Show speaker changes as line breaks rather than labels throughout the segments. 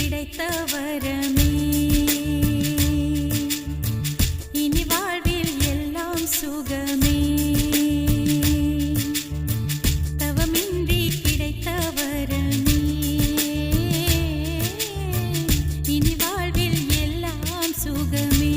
கிடைத்த வரமே இனி வாழ்வில் எல்லாம் சுகமே தவமின்றி கிடைத்த வரமே இனி வாழ்வில் எல்லாம் சுகமே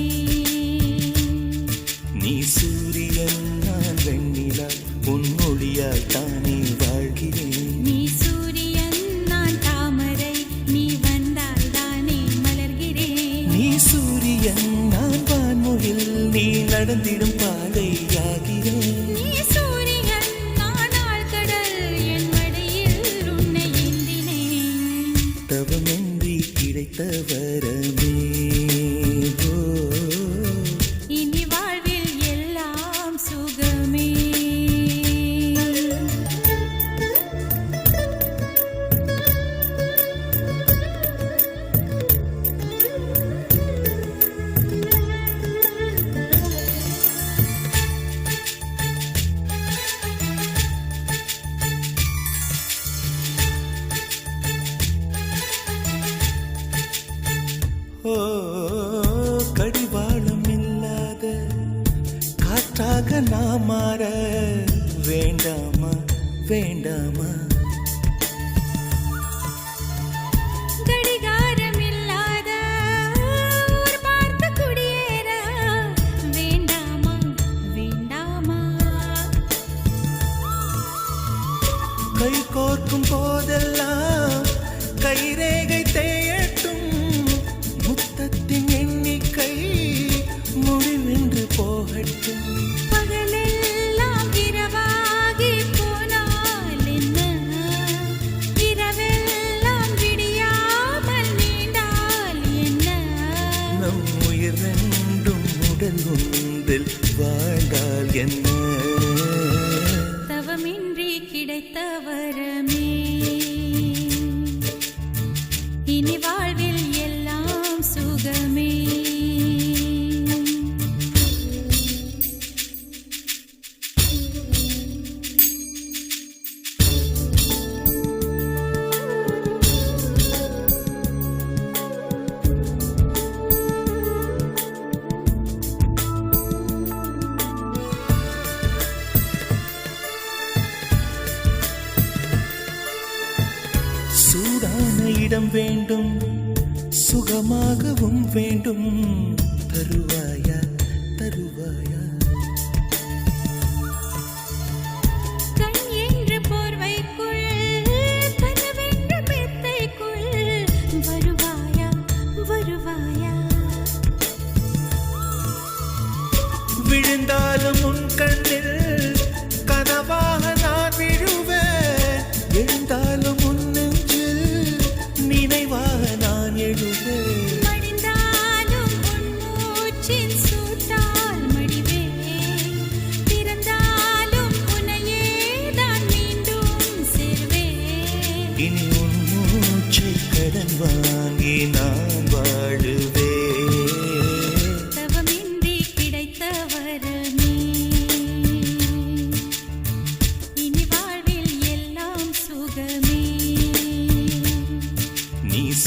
நீ சூரியன் நான் வெண்ணிலா பொன்னொழியால் தானே வாழ்கிறேன்
நீ சூரியன் நான் தாமரை நீ வந்தால் தானே மலர்கிறேன்
நீ சூரியன் நான் வான்மொழில் நீ நடந்திடும் பாதையாகிறேன்
நீ சூரியன் நான் ஆழ்கடல் என் மடியில் உன்னை ஏந்தினேன்
தவமின்றி கிடைத்த வரமே
இனி வாழ்வில் எல்லாம் சுகமே
ஓ கடிவாளம் இல்லாத காற்றாக நான் மாற வேண்டாமா வேண்டாமா
கடிகாரம் இல்லாத ஊர் பார்த்து குடியேற வேண்டாமா வேண்டாமா
கை கோர்க்கும் போதெல்லாம் கைரேகை தேயட்டும் முத்தத்தின் எண்ணிக்கை முடிவென்று போகட்டும்
பகலெல்லாம் இரவாகி போனால் என்ன இரவெல்லாம் விடியாமல் நீண்டால் என்ன
நம் உயிர் ரெண்டும் உடல் ஒன்றில் வாழ்ந்தால் என்ன
தவமின்றி கிடைத்த வரமே இனி வாழ்வில் எல்லாம் சுகமே
சூடான இடம் வேண்டும் சுகமாகவும் வேண்டும் தருவாயா தருவாயா
கண் என்ற போர்வைக்குள் கனவென்ற மெத்தைக்குள் வருவாயா வருவாயா
விழுந்தாலும் உன் கண்ணில் கனவாக நான் விழுவேன் எழுந்தாலும் உன் நெஞ்சில் நினைவாக நான் எழுவேன்
மடிந்தாலும் உன் மூச்சின் சூட்டால் மடிவேன் பிறந்தாலும் உன்னையே தான் மீண்டும் சேர்வேன்
இனி உன் மூச்சை கடன் வாங்கி நான்